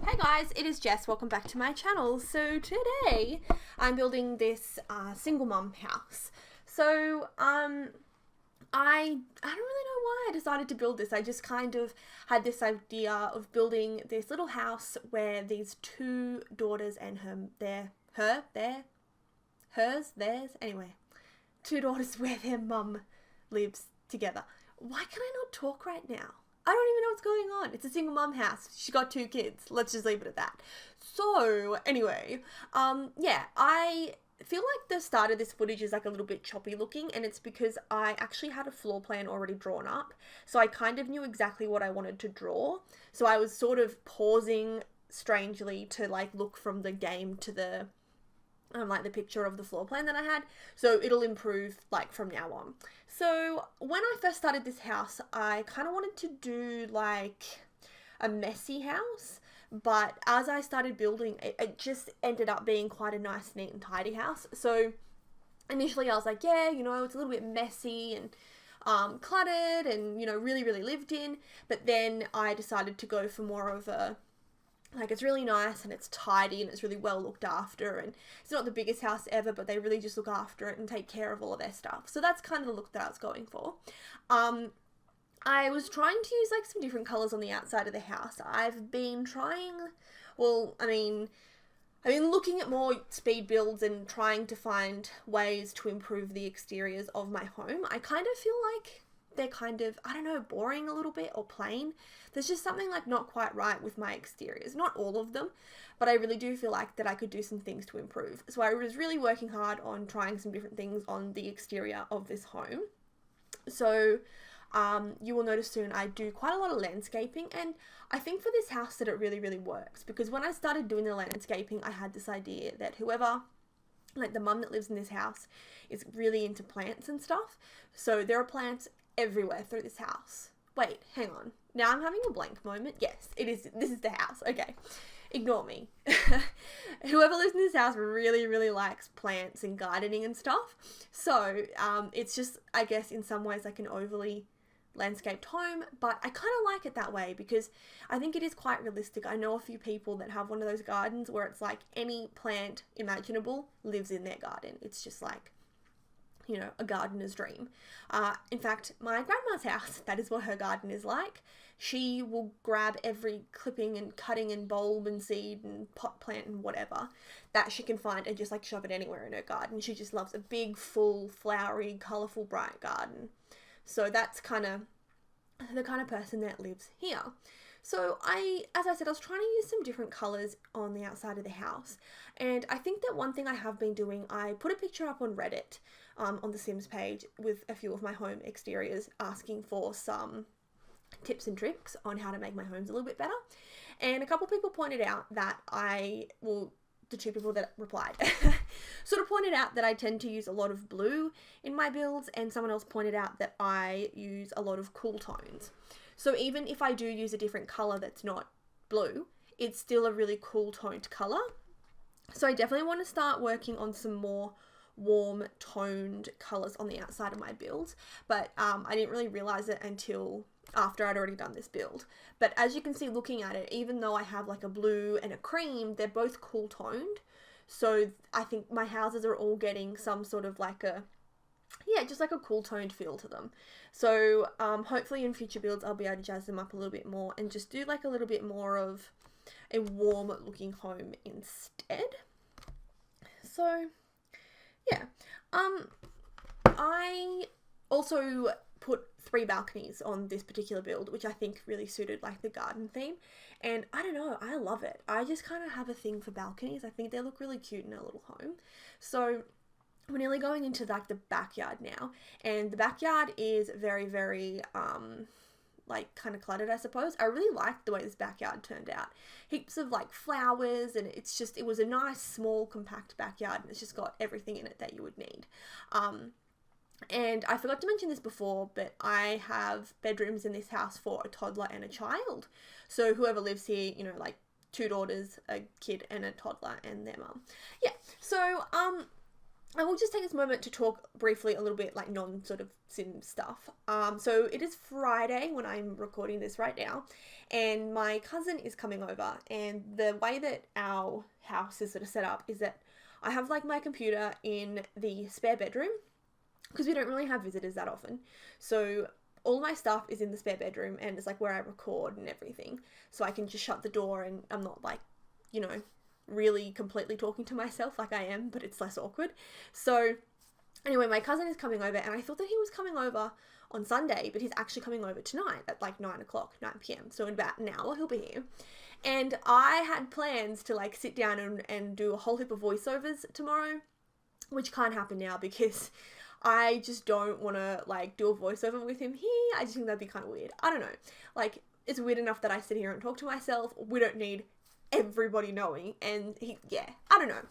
Hey guys, it is Jess. Welcome back to my channel. So today I'm building this single mum house. So I don't really know why I decided to build this. I just kind of had this idea of building this little house where these two daughters and anyway, two daughters where their mum lives together. Why can I not talk right now? I don't even know what's going on. It's a single mum house. She got two kids. Let's just leave it at that. So anyway, yeah, I feel like the start of this footage is like a little bit choppy looking, and it's because I actually had a floor plan already drawn up. So I kind of knew exactly what I wanted to draw. So I was sort of pausing strangely to like look from the game to the like the picture of the floor plan that I had, so it'll improve like from now on. So when I first started this house, I kind of wanted to do like a messy house, but as I started building, it just ended up being quite a nice, neat and tidy house. So initially I was like, yeah, you know, it's a little bit messy and cluttered and, you know, really, really lived in, but then I decided to go for more of a like, it's really nice and it's tidy and it's really well looked after, and it's not the biggest house ever, but they really just look after it and take care of all of their stuff. So that's kind of the look that I was going for. I was trying to use like some different colours on the outside of the house. I've been trying, I've been looking at more speed builds and trying to find ways to improve the exteriors of my home. I kind of feel like they're kind of, I don't know, boring a little bit or plain. There's just something like not quite right with my exteriors. Not all of them, but I really do feel like that I could do some things to improve. So I was really working hard on trying some different things on the exterior of this home. So you will notice soon I do quite a lot of landscaping, and I think for this house that it really, really works, because when I started doing the landscaping, I had this idea that whoever, like the mum that lives in this house, is really into plants and stuff. So there are plants everywhere through this house. Wait, hang on. Now I'm having a blank moment. Yes, it is. This is the house. Okay. Ignore me. Whoever lives in this house really, really likes plants and gardening and stuff. So it's just, I guess, in some ways like an overly landscaped home, but I kind of like it that way because I think it is quite realistic. I know a few people that have one of those gardens where it's like any plant imaginable lives in their garden. It's just like, you know, a gardener's dream. In fact, my grandma's house, that is what her garden is like. She will grab every clipping and cutting and bulb and seed and pot plant and whatever that she can find and just like shove it anywhere in her garden. She just loves a big, full, flowery, colourful, bright garden. So that's kind of the kind of person that lives here. So as I said, I was trying to use some different colours on the outside of the house. And I think that one thing I have been doing, I put a picture up on Reddit on the Sims page with a few of my home exteriors asking for some tips and tricks on how to make my homes a little bit better. And a couple people pointed out that the two people that replied sort of pointed out that I tend to use a lot of blue in my builds, and someone else pointed out that I use a lot of cool tones. So even if I do use a different colour that's not blue, it's still a really cool toned colour. So I definitely want to start working on some more warm toned colours on the outside of my builds, but I didn't really realise it until after I'd already done this build. But as you can see looking at it, even though I have like a blue and a cream, they're both cool toned. So I think my houses are all getting some sort of like just like a cool toned feel to them. So hopefully in future builds I'll be able to jazz them up a little bit more and just do like a little bit more of a warm looking home instead. So yeah, I also put 3 balconies on this particular build, which I think really suited like the garden theme, and I don't know, I love it. I just kind of have a thing for balconies. I think they look really cute in a little home. So we're nearly going into like the backyard now, and the backyard is very, very like kind of cluttered, I suppose. I really liked the way this backyard turned out. Heaps of like flowers, and it was a nice small compact backyard, and it's just got everything in it that you would need. And I forgot to mention this before, but I have bedrooms in this house for a toddler and a child. So whoever lives here, you know, like 2 daughters, a kid and a toddler and their mum. Yeah, so I will just take this moment to talk briefly a little bit like non sort of sim stuff. So it is Friday when I'm recording this right now, and my cousin is coming over, and the way that our house is sort of set up is that I have like my computer in the spare bedroom because we don't really have visitors that often. So all my stuff is in the spare bedroom, and it's like where I record and everything. So I can just shut the door and I'm not like, you know, really completely talking to myself like I am, but it's less awkward. So anyway, my cousin is coming over, and I thought that he was coming over on Sunday, but he's actually coming over tonight at like 9 p.m. So in about an hour he'll be here. And I had plans to like sit down and do a whole heap of voiceovers tomorrow, which can't happen now because I just don't want to like do a voiceover with him here. I just think that'd be kind of weird. I don't know. Like, it's weird enough that I sit here and talk to myself. We don't need everybody knowing. And I don't know.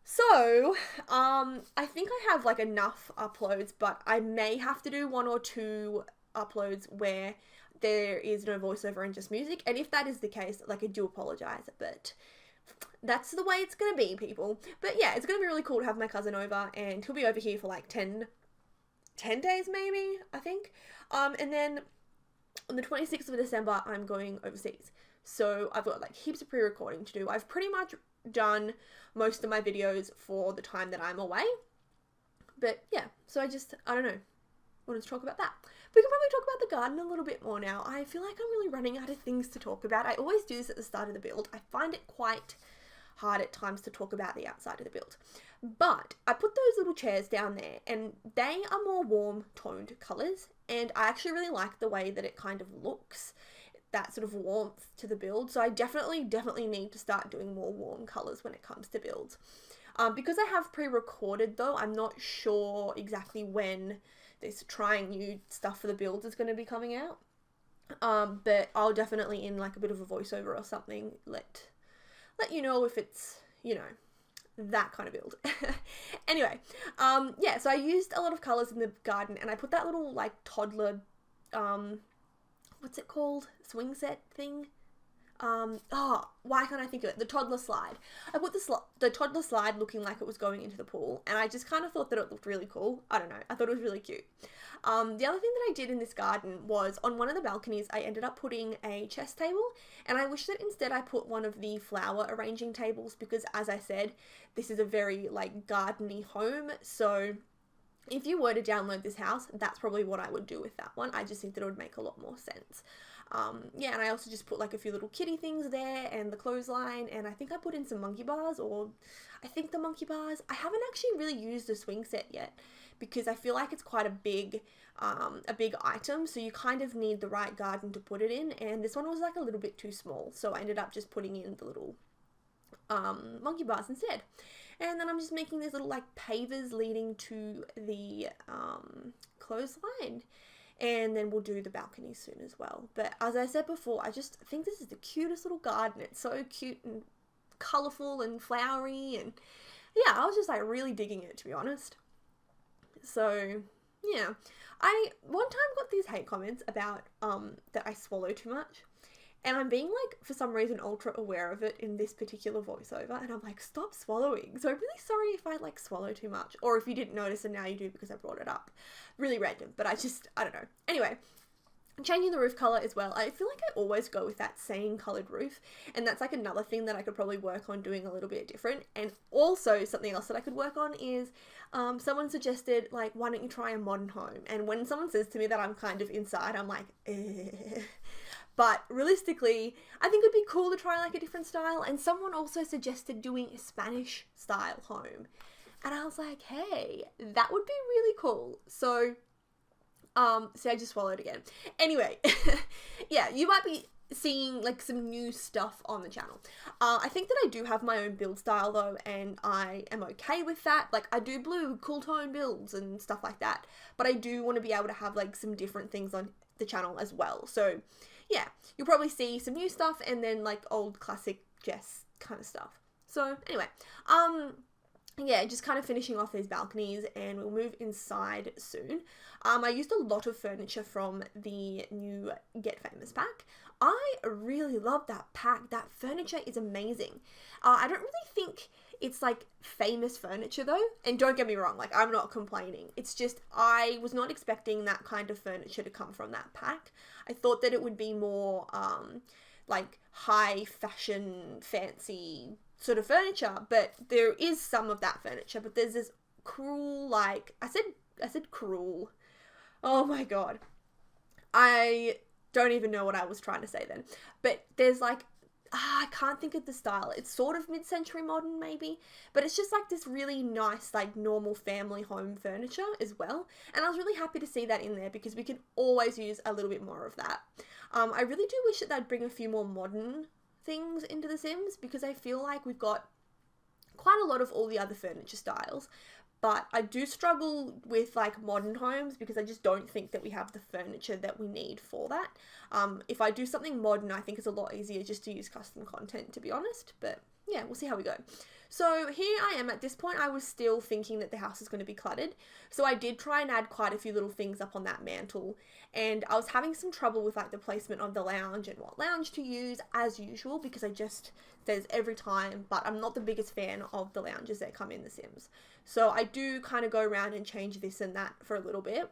So, I think I have like enough uploads, but I may have to do 1 or 2 uploads where there is no voiceover and just music. And if that is the case, like, I do apologize, but that's the way it's gonna be, people. But yeah, it's gonna be really cool to have my cousin over, and he'll be over here for like 10 days maybe, I think. And then on the 26th of December, I'm going overseas. So I've got like heaps of pre-recording to do. I've pretty much done most of my videos for the time that I'm away. But yeah, so I don't know, wanted to talk about that. We can probably talk about the garden a little bit more now. I feel like I'm really running out of things to talk about. I always do this at the start of the build. I find it quite hard at times to talk about the outside of the build. But I put those little chairs down there, and they are more warm toned colours, and I actually really like the way that it kind of looks, that sort of warmth to the build. So I definitely need to start doing more warm colours when it comes to builds. Because I have pre-recorded though, I'm not sure exactly when this trying new stuff for the builds is going to be coming out. But I'll definitely, in like a bit of a voiceover or something, let you know if it's, you know, that kind of build. Anyway, yeah, so I used a lot of colours in the garden, and I put that little like toddler, what's it called? Swing set thing? Why can't I think of it? The toddler slide. I put the toddler slide looking like it was going into the pool, and I just kind of thought that it looked really cool. I don't know. I thought it was really cute. The other thing that I did in this garden was on one of the balconies, I ended up putting a chess table, and I wish that instead I put one of the flower arranging tables because, as I said, this is a very like gardeny home. So if you were to download this house, that's probably what I would do with that one. I just think that it would make a lot more sense. Yeah, and I also just put like a few little kitty things there and the clothesline, and I think I put in some monkey bars, or I think the monkey bars. I haven't actually really used the swing set yet because I feel like it's quite a big item, so you kind of need the right garden to put it in, and this one was like a little bit too small, so I ended up just putting in the little monkey bars instead. And then I'm just making these little like pavers leading to the clothesline. And then we'll do the balcony soon as well. But as I said before, I just think this is the cutest little garden. It's so cute and colourful and flowery. And yeah, I was just like really digging it, to be honest. So yeah, I one time got these hate comments about that I swallow too much. And I'm being like, for some reason, ultra aware of it in this particular voiceover. And I'm like, stop swallowing. So I'm really sorry if I like swallow too much. Or if you didn't notice and now you do because I brought it up. Really random. But I don't know. Anyway, changing the roof colour as well. I feel like I always go with that same coloured roof. And that's like another thing that I could probably work on doing a little bit different. And also something else that I could work on is someone suggested, like, why don't you try a modern home? And when someone says to me that I'm kind of inside, I'm like, eh. But realistically, I think it'd be cool to try like a different style. And someone also suggested doing a Spanish style home. And I was like, hey, that would be really cool. So, see, I just swallowed again. Anyway, yeah, you might be seeing like some new stuff on the channel. I think that I do have my own build style though, and I am okay with that. Like, I do blue, cool tone builds and stuff like that. But I do want to be able to have like some different things on the channel as well. So yeah, you'll probably see some new stuff and then like old classic Jess kind of stuff. So anyway, yeah, just kind of finishing off these balconies, and we'll move inside soon. I used a lot of furniture from the new Get Famous pack. I really love that pack. That furniture is amazing. I don't really think it's like famous furniture though, and don't get me wrong, like I'm not complaining. It's just I was not expecting that kind of furniture to come from that pack. I thought that it would be more like high fashion, fancy sort of furniture, but there is some of that furniture, but there's this cruel, like I said cruel. Oh my god. I don't even know what I was trying to say then. But there's like, I can't think of the style. It's sort of mid-century modern maybe, but it's just like this really nice, like normal family home furniture as well. And I was really happy to see that in there because we could always use a little bit more of that. I really do wish that they'd bring a few more modern things into The Sims because I feel like we've got quite a lot of all the other furniture styles. But I do struggle with like modern homes because I just don't think that we have the furniture that we need for that. If I do something modern, I think it's a lot easier just to use custom content, to be honest. But yeah, we'll see how we go. So here I am. At this point, I was still thinking that the house is going to be cluttered. So I did try and add quite a few little things up on that mantle. And I was having some trouble with like the placement of the lounge and what lounge to use as usual because there's every time, but I'm not the biggest fan of the lounges that come in The Sims. So I do kind of go around and change this and that for a little bit.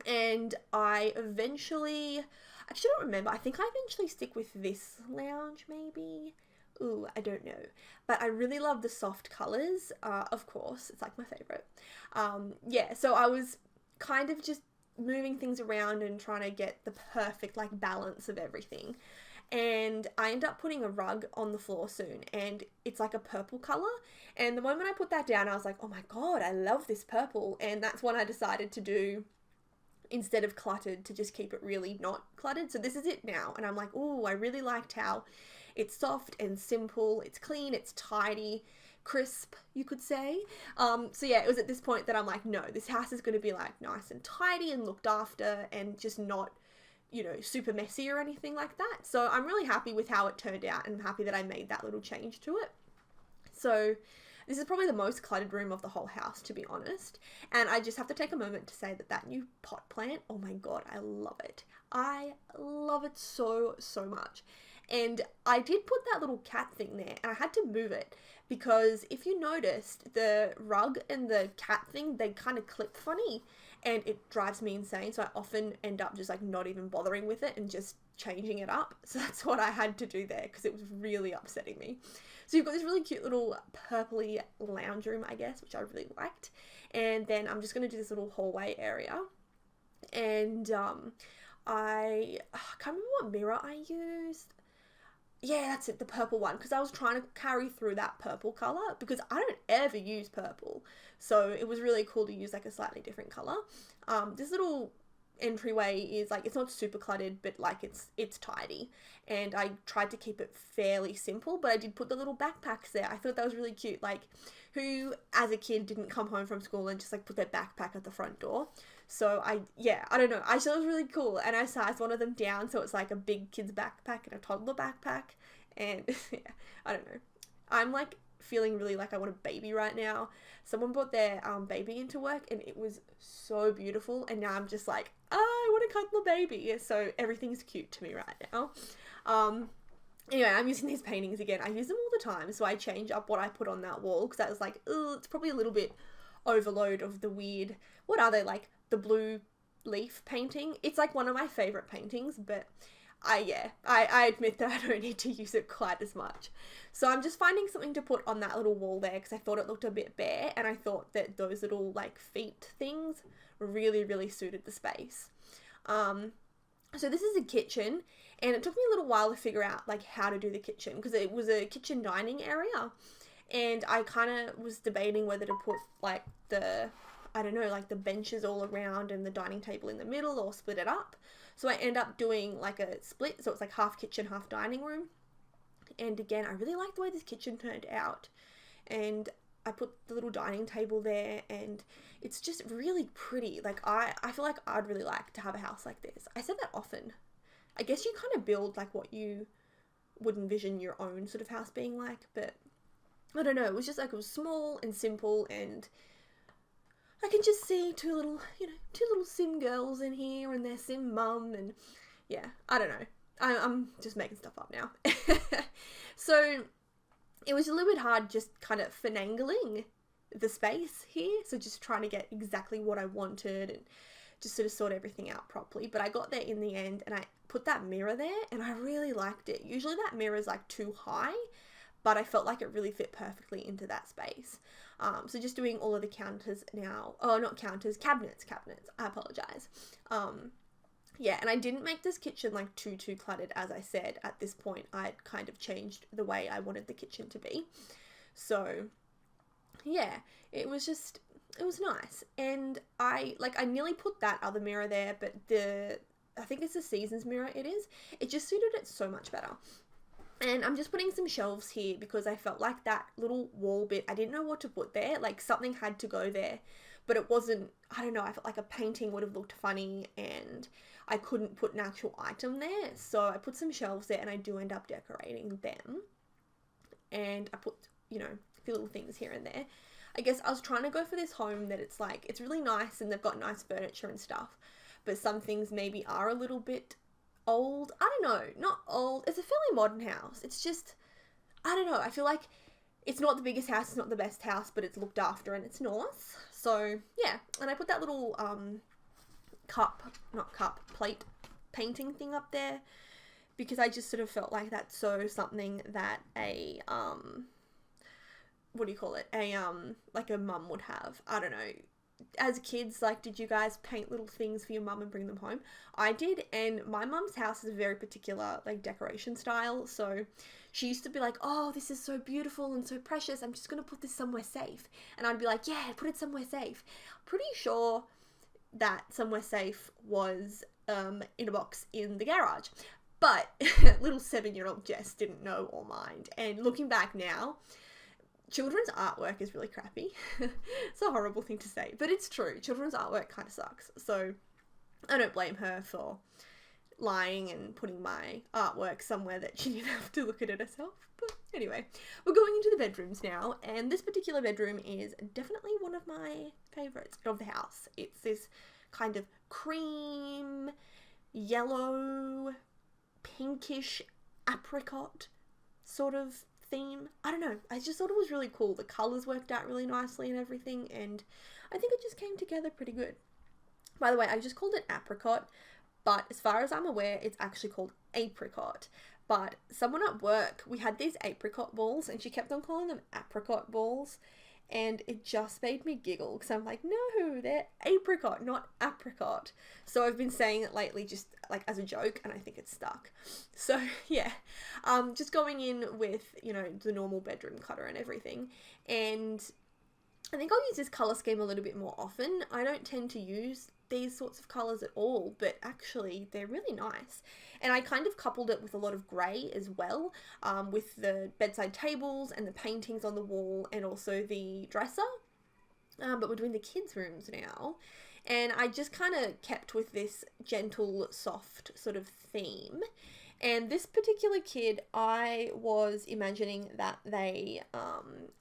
And I eventually, actually don't remember, I think I eventually stick with this lounge maybe. Ooh, I don't know. But I really love the soft colours, of course. It's like my favourite. Yeah, so I was kind of just moving things around and trying to get the perfect like balance of everything. And I end up putting a rug on the floor soon, and it's like a purple colour. And the moment I put that down, I was like, oh my god, I love this purple. And that's what I decided to do instead of cluttered, to just keep it really not cluttered. So this is it now. And I'm like, oh, I really liked how it's soft and simple, it's clean, it's tidy, crisp, you could say. So yeah, it was at this point that I'm like, no, this house is going to be like nice and tidy and looked after and just not, you know, super messy or anything like that. So I'm really happy with how it turned out and I'm happy that I made that little change to it. So this is probably the most cluttered room of the whole house, to be honest. And I just have to take a moment to say that that new pot plant, oh my god, I love it. I love it so, so much. And I did put that little cat thing there and I had to move it because if you noticed, the rug and the cat thing, they kind of clip funny and it drives me insane. So I often end up just like not even bothering with it and just changing it up. So that's what I had to do there because it was really upsetting me. So you've got this really cute little purpley lounge room, I guess, which I really liked. And then I'm just going to do this little hallway area. And I can't remember what mirror I used. Yeah, that's it, the purple one, because I was trying to carry through that purple colour because I don't ever use purple. So it was really cool to use like a slightly different colour. This little entryway is like, it's not super cluttered, but like it's tidy. And I tried to keep it fairly simple, but I did put the little backpacks there. I thought that was really cute. Like, who as a kid didn't come home from school and just like put their backpack at the front door? So I don't know. I thought it was really cool. And I sized one of them down so it's like a big kid's backpack and a toddler backpack. And yeah, I don't know. I'm like feeling really like I want a baby right now. Someone brought their baby into work and it was so beautiful. And now I'm just like, I want to cuddle a baby. So everything's cute to me right now. Anyway, I'm using these paintings again. I use them all the time. So I change up what I put on that wall because I was like, oh, it's probably a little bit overload of the weird, what are they, like the blue leaf painting? It's like one of my favourite paintings, but I admit that I don't need to use it quite as much. So I'm just finding something to put on that little wall there because I thought it looked a bit bare and I thought that those little like feet things really, really suited the space. So this is a kitchen and it took me a little while to figure out like how to do the kitchen because it was a kitchen dining area and I kind of was debating whether to put like the, I don't know, like the benches all around and the dining table in the middle or split it up. So I end up doing like a split, so it's like half kitchen, half dining room. And again, I really like the way this kitchen turned out. And I put the little dining table there and it's just really pretty. Like I feel like I'd really like to have a house like this. I said that often. I guess you kind of build like what you would envision your own sort of house being like, but I don't know. It was just like, it was small and simple and I can just see two little sim girls in here and their sim mum and yeah, I don't know. I'm just making stuff up now. So it was a little bit hard just kind of finagling the space here. So just trying to get exactly what I wanted and just sort of sort everything out properly. But I got there in the end, and I put that mirror there, and I really liked it. Usually that mirror is like too high, but I felt like it really fit perfectly into that space. So just doing all of the counters now. Oh, not counters, cabinets. I apologize. Yeah, and I didn't make this kitchen like too cluttered. As I said, at this point I'd kind of changed the way I wanted the kitchen to be. So yeah, it was nice. And I nearly put that other mirror there, but I think it's the Seasons mirror it just suited it so much better. And I'm just putting some shelves here because I felt like that little wall bit, I didn't know what to put there. Like something had to go there, but it wasn't, I don't know, I felt like a painting would have looked funny and I couldn't put an actual item there. So I put some shelves there, and I do end up decorating them. And I put, you know, a few little things here and there. I guess I was trying to go for this home that it's like, it's really nice and they've got nice furniture and stuff, but some things maybe are a little bit old. I don't know, not old. It's a fairly modern house. It's just, I don't know. I feel like it's not the biggest house, it's not the best house, but it's looked after and it's nice. So yeah, and I put that little plate painting thing up there because I just sort of felt like that's something that a what do you call it? Like a mum would have. I don't know. As kids, like, did you guys paint little things for your mum and bring them home? I did, and my mum's house is a very particular, like, decoration style, so she used to be like, oh, this is so beautiful and so precious, I'm just gonna put this somewhere safe. And I'd be like, yeah, put it somewhere safe. Pretty sure that somewhere safe was in a box in the garage. But little 7-year-old Jess didn't know or mind. And looking back now, children's artwork is really crappy. It's a horrible thing to say, but it's true. Children's artwork kind of sucks. So I don't blame her for lying and putting my artwork somewhere that she didn't have to look at it herself. But anyway, we're going into the bedrooms now, and this particular bedroom is definitely one of my favorites of the house. It's this kind of cream, yellow, pinkish apricot sort of theme. I don't know, I just thought it was really cool. The colours worked out really nicely and everything, and I think it just came together pretty good. By the way, I just called it apricot, but as far as I'm aware, it's actually called apricot. But someone at work, we had these apricot balls, and she kept on calling them apricot balls, and it just made me giggle because I'm like, no, they're apricot, not apricot. So I've been saying it lately just like as a joke, and I think it's stuck. So yeah, just going in with, you know, the normal bedroom clutter and everything. And I think I'll use this colour scheme a little bit more often. I don't tend to use these sorts of colours at all, but actually they're really nice. And I kind of coupled it with a lot of grey as well, with the bedside tables and the paintings on the wall and also the dresser. But we're doing the kids' rooms now. And I just kind of kept with this gentle, soft sort of theme. And this particular kid, I was imagining that they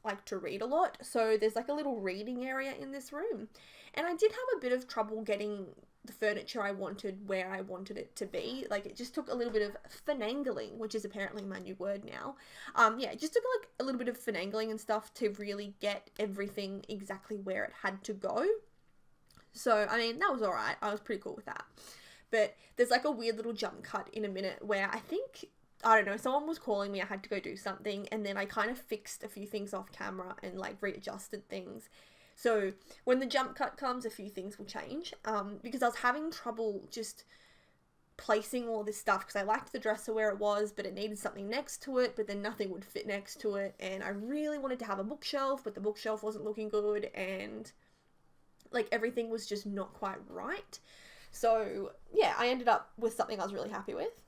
like to read a lot. So there's like a little reading area in this room. And I did have a bit of trouble getting the furniture I wanted where I wanted it to be. Like, it just took a little bit of finagling, which is apparently my new word now. Yeah, it just took like a little bit of finagling and stuff to really get everything exactly where it had to go. So, I mean, that was alright. I was pretty cool with that. But there's like a weird little jump cut in a minute where I think, I don't know, someone was calling me, I had to go do something, and then I kind of fixed a few things off camera and like readjusted things. So when the jump cut comes, a few things will change, because I was having trouble just placing all this stuff because I liked the dresser where it was, but it needed something next to it, but then nothing would fit next to it, and I really wanted to have a bookshelf, but the bookshelf wasn't looking good, and like everything was just not quite right. So yeah, I ended up with something I was really happy with.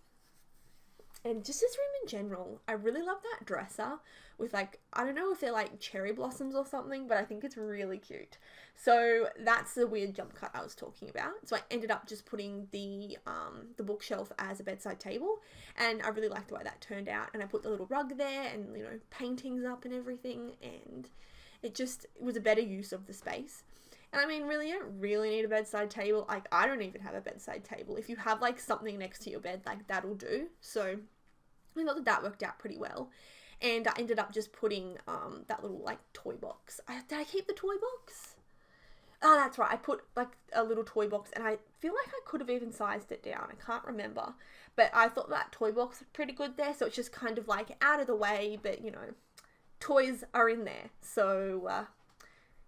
And just this room in general, I really love that dresser with like, I don't know if they're like cherry blossoms or something, but I think it's really cute. So that's the weird jump cut I was talking about. So I ended up just putting the bookshelf as a bedside table, and I really liked the way that turned out. And I put the little rug there and, you know, paintings up and everything, and it was a better use of the space. And I mean, really, you don't really need a bedside table. Like, I don't even have a bedside table. If you have, like, something next to your bed, like, that'll do. So, I thought that worked out pretty well. And I ended up just putting that little, like, toy box. Did I keep the toy box? Oh, that's right. I put, like, a little toy box, and I feel like I could have even sized it down. I can't remember. But I thought that toy box was pretty good there, so it's just kind of, like, out of the way, but, you know, toys are in there. So,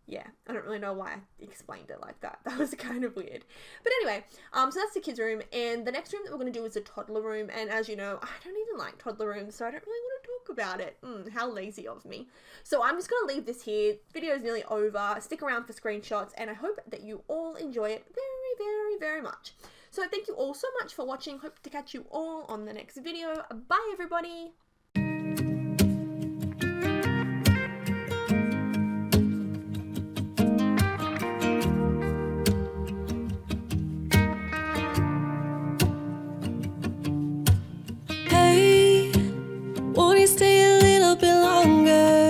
yeah, I don't really know why I explained it like that. That was kind of weird. But anyway, so that's the kids' room, and the next room that we're going to do is the toddler room, and as you know, I don't even like toddler rooms, so I don't really want to talk about it. How lazy of me. So I'm just going to leave this here. Video is nearly over. Stick around for screenshots, and I hope that you all enjoy it very, very, very much. So thank you all so much for watching. Hope to catch you all on the next video. Bye, everybody. Won't you stay a little bit longer?